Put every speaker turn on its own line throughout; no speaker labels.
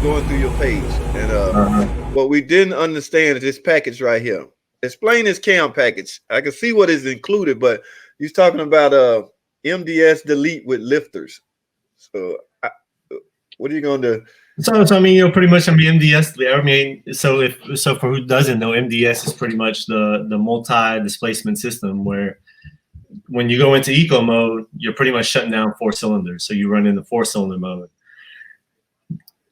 going through your page, and
Uh-huh.
what we didn't understand is this package right here. Explain this cam package. I can see what is included, but he's talking about MDS delete with lifters. So, what are you going to do?
So I mean, pretty much, I mean, MDS. I mean, so for who doesn't know, MDS is pretty much the multi displacement system where when you go into eco mode, you're pretty much shutting down 4 cylinders. So you run into 4-cylinder mode.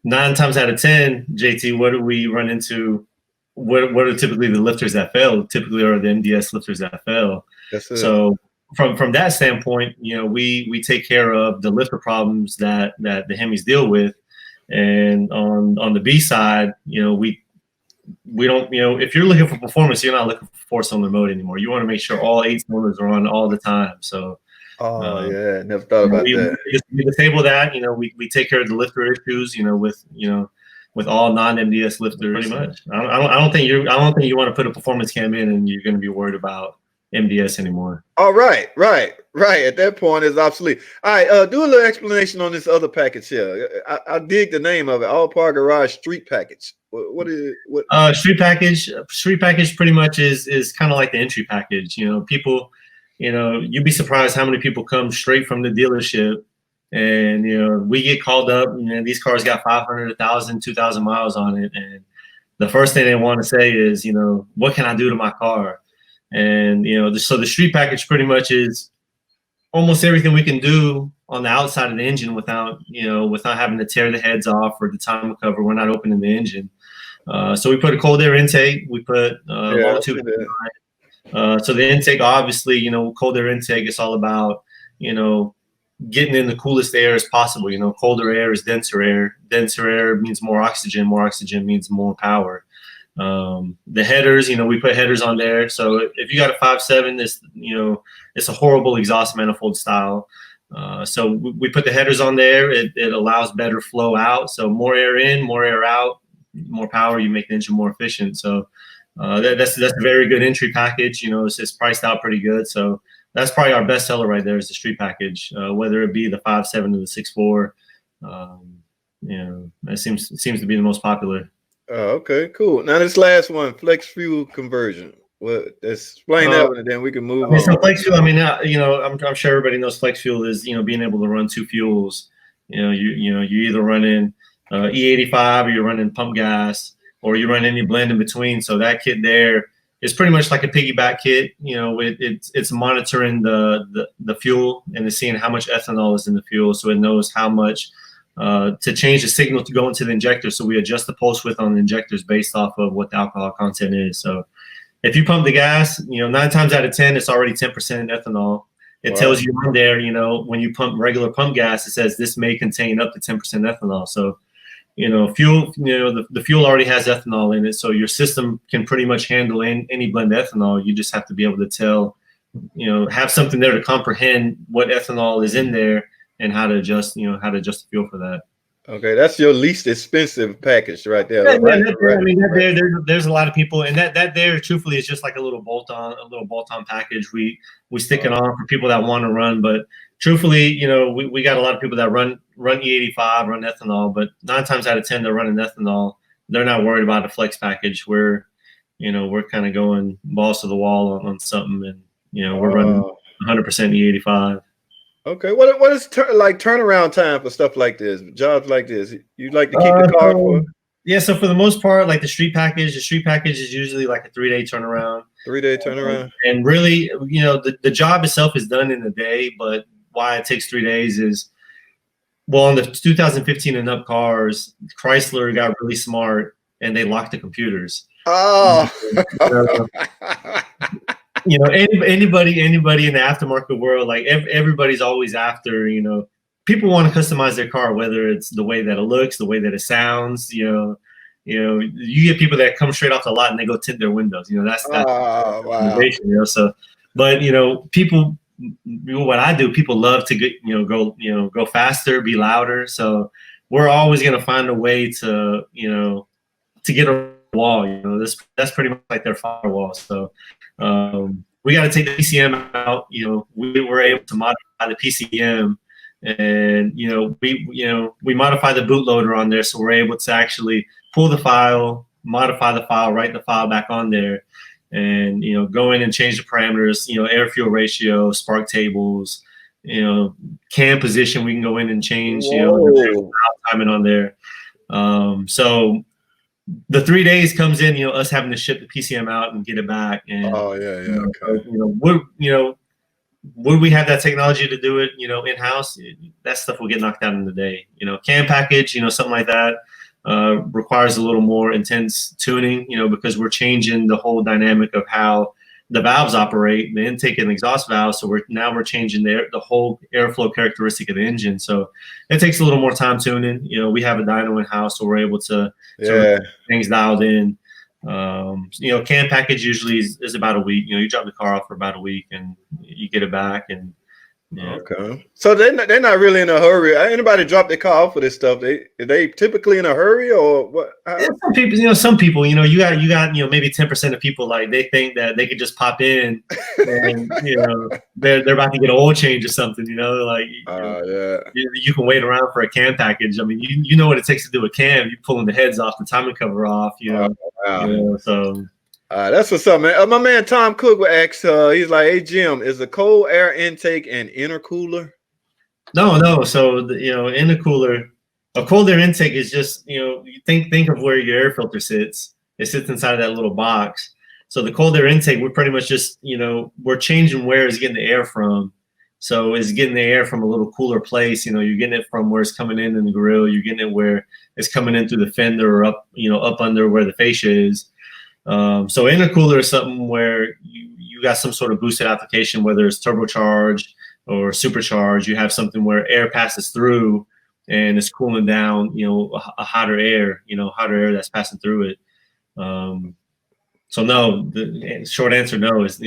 9 times out of 10, JT, what do we run into? What are typically the lifters that fail? Typically are the MDS lifters that fail. So from that standpoint, we take care of the lifter problems that the Hemis deal with. And on the B side, we don't, if you're looking for performance, you're not looking for 4-cylinder mode anymore. You want to make sure all 8 cylinders are on all the time. So,
yeah, never thought about that.
We disable that. We take care of the lifter issues. With all non-MDS lifters, pretty much. I don't think you want to put a performance cam in and you're going to be worried about MDS anymore.
Oh, right. At that point, it's obsolete. All right, do a little explanation on this other package here. I dig the name of it, AllPar Garage Street Package. What is what?
Street package pretty much is kind of like the entry package. People, you'd be surprised how many people come straight from the dealership, and we get called up. These cars got 500, 1,000, 2,000 miles on it, and the first thing they want to say is, what can I do to my car? And so the street package pretty much is almost everything we can do on the outside of the engine without having to tear the heads off or the time cover. We're not opening the engine. So we put a cold air intake. We put long tube. So the intake, obviously, cold air intake is all about getting in the coolest air as possible. Colder air is denser air. Denser air means more oxygen. More oxygen means more power. The headers, we put headers on there. So if you got a 5.7, it's a horrible exhaust manifold style. So we put the headers on there. It allows better flow out. So more air in, more air out, more power. You make the engine more efficient. So that's a very good entry package. It's priced out pretty good. So that's probably our best seller right there is the street package, whether it be the 5.7 or the 6.4. That seems to be the most popular.
Okay, cool. Now this last one, flex fuel conversion. Well, explain that one, and then we can move on.
So flex fuel. I mean, I'm sure everybody knows flex fuel is being able to run 2 fuels. You either running E85 or you're running pump gas, or you run any blend in between. So that kit there is pretty much like a piggyback kit. It's monitoring the fuel and it's seeing how much ethanol is in the fuel, so it knows how much to change the signal to go into the injector. So we adjust the pulse width on the injectors based off of what the alcohol content is. So if you pump the gas, 9 times out of 10, it's already 10% ethanol. It tells you on there, when you pump regular pump gas, it says this may contain up to 10% ethanol. So, fuel, the fuel already has ethanol in it. So your system can pretty much handle any blend of ethanol. You just have to be able to tell, have something there to comprehend what ethanol is in there and how to adjust, the fuel for that.
Okay, that's your least expensive package right there.
Yeah, right? I mean, there's a lot of people, and that there, truthfully, is just like a little bolt-on package. We stick it on for people that want to run, but truthfully, we got a lot of people that run E85, run ethanol, but 9 times out of 10 they're running ethanol. They're not worried about a flex package. We're kind of going balls to the wall on something, and we're running 100% E85.
Okay, what is turnaround time for stuff like this, jobs like this? You like to keep the car for?
Yeah, so for the most part, like the street package is usually like a 3-day turnaround.
3-day turnaround.
And really, the job itself is done in a day, but why it takes 3 days is, well, on the 2015 and up cars, Chrysler got really smart and they locked the computers.
Oh.
Anybody in the aftermarket world, like everybody's always after, people want to customize their car, whether it's the way that it looks, the way that it sounds, you get people that come straight off the lot and they go tint their windows, that's wow. So, but people, what I do, people love to get, go faster, be louder. So we're always going to find a way to, to get a wall, that's pretty much like their firewall. So, we got to take the PCM out. We were able to modify the PCM and we modify the bootloader on there, so we're able to actually pull the file, modify the file, write the file back on there, and go in and change the parameters, air fuel ratio, spark tables, cam position. We can go in and change the timing on there. So the 3 days comes in, us having to ship the PCM out and get it back. And okay. Would we have that technology to do it, in-house? That stuff will get knocked out in the day. Cam package, something like that requires a little more intense tuning, because we're changing the whole dynamic of how the valves operate, the intake and exhaust valves. So we're changing the whole airflow characteristic of the engine. So it takes a little more time tuning. We have a dyno in-house, so we're able to get things dialed in. Cam package usually is about a week. You drop the car off for about a week and you get it back. And
okay, so they're not really in a hurry. Anybody drop their car off for this stuff? They typically in a hurry, or what?
Some people, you got maybe 10% of people, like, they think that they could just pop in and they're about to get an oil change or something. Like you can wait around for a cam package. I mean, you know what it takes to do a cam. You pulling the heads off, the timing cover off. So.
That's what's up, man. My man Tom Cook would ask, he's like, "Hey Jim, is the cold air intake an intercooler?"
No. So intercooler, a cold air intake is just you think of where your air filter sits. It sits inside of that little box. So the cold air intake, we're pretty much just we're changing where it's getting the air from. So it's getting the air from a little cooler place. You're getting it from where it's coming in the grill. You're getting it where it's coming in through the fender or up under where the fascia is. So intercooler is something where you got some sort of boosted application, whether it's turbocharged or supercharged. You have something where air passes through and it's cooling down, a hotter air that's passing through it. So no, the short answer, no, is,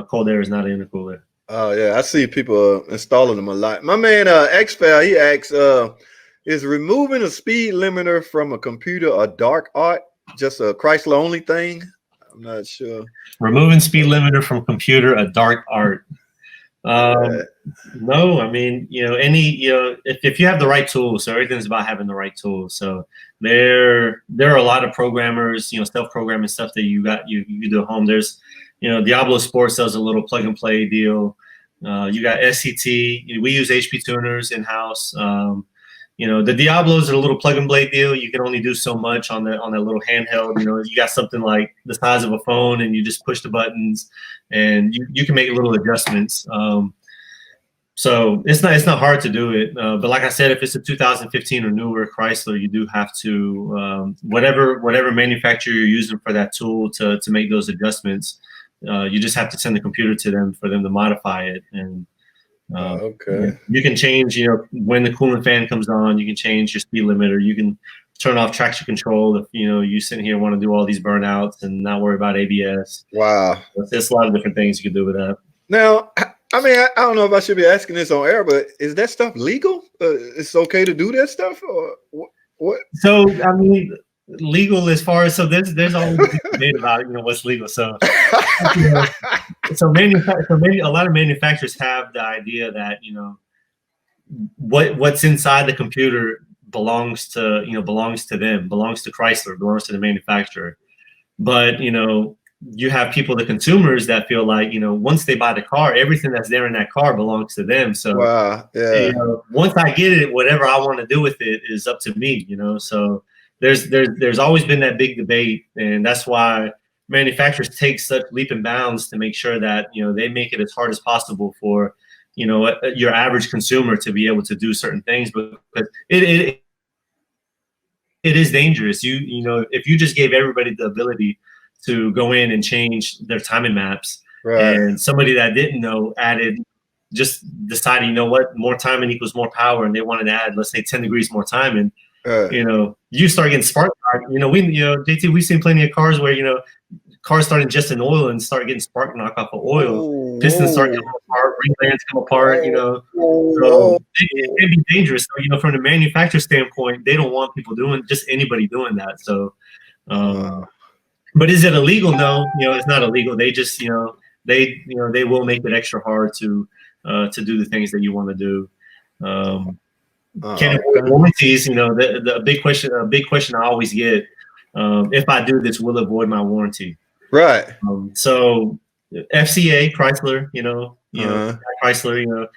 cold air is not an intercooler.
Oh yeah, I see people installing them a lot. My man Xfell, he asks, is removing a speed limiter from a computer a dark art? Just a Chrysler only thing? I'm not sure.
Removing speed limiter from computer, a dark art. No, I mean, if you have the right tools, so everything's about having the right tools. So there are a lot of programmers, self-programming stuff that you do at home. There's, Diablo Sports does a little plug and play deal. You got SCT. We use HP tuners in-house. The Diablos are a little plug and play deal. You can only do so much on that little handheld. You got something like the size of a phone, and you just push the buttons, and you can make little adjustments. So it's not hard to do it. But like I said, if it's a 2015 or newer Chrysler, you do have to whatever manufacturer you're using for that tool to make those adjustments. You just have to send the computer to them for them to modify it. And okay. You can change, when the coolant fan comes on, you can change your speed limiter. You can turn off traction control if, you sitting here want to do all these burnouts and not worry about ABS.
Wow.
There's a lot of different things you can do with that.
Now, I mean, I don't know if I should be asking this on air, but is that stuff legal? It's okay to do that stuff, or what?
So, I mean, legal as far as, so there's always a debate about, what's legal. So, so a lot of manufacturers have the idea that, what's inside the computer belongs to them, belongs to Chrysler, belongs to the manufacturer. But, you have people, the consumers, that feel like, once they buy the car, everything that's there in that car belongs to them. So
wow, yeah.
Once I get it, whatever I want to do with it is up to me, so there's always been that big debate. And that's why manufacturers take such leap and bounds to make sure that, they make it as hard as possible for, your average consumer to be able to do certain things, because it is dangerous. If you just gave everybody the ability to go in and change their timing maps, right, and somebody that didn't know just decided, more timing equals more power, and they wanted to add, let's say, 10 degrees more timing, you start getting spark. JT, we've seen plenty of cars where, cars start ingesting oil and start getting spark knock off of oil. Pistons start coming apart, ring bands come apart, So it can be dangerous. So, from the manufacturer standpoint, they don't want people anybody doing that. So, but is it illegal? No, it's not illegal. They just, they will make it extra hard to do the things that you want to do. Can avoid warranties. You know, the big question I always get, if I do this, will it void my warranty?
Right.
So FCA, Chrysler, Chrysler,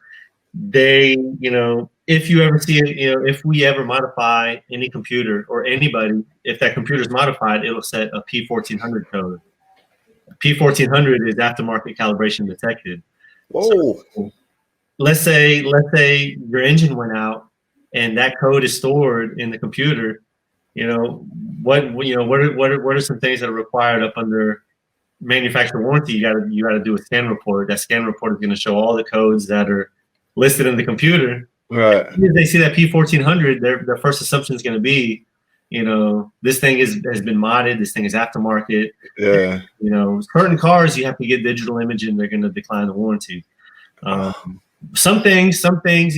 they, if you ever see it, if we ever modify any computer or anybody, if that computer is modified, it'll set a P1400 code. P1400 is aftermarket calibration detected.
Whoa. So,
let's say your engine went out and that code is stored in the computer. What are some things that are required up under manufacturer warranty? You gotta do a scan report. That scan report is going to show all the codes that are listed in the computer.
Right.
If they see that P1400, their first assumption is going to be, this thing has been modded. This thing is aftermarket.
Yeah.
Certain cars you have to get digital imaging. They're going to decline the warranty. Some things, some things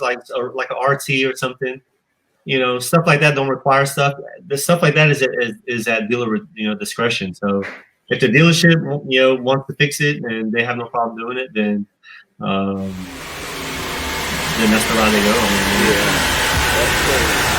like a RT or something, stuff like that don't require stuff. The stuff like that is at dealer, discretion. So if the dealership, wants to fix it and they have no problem doing it, then that's the route they go.
Yeah. That's cool.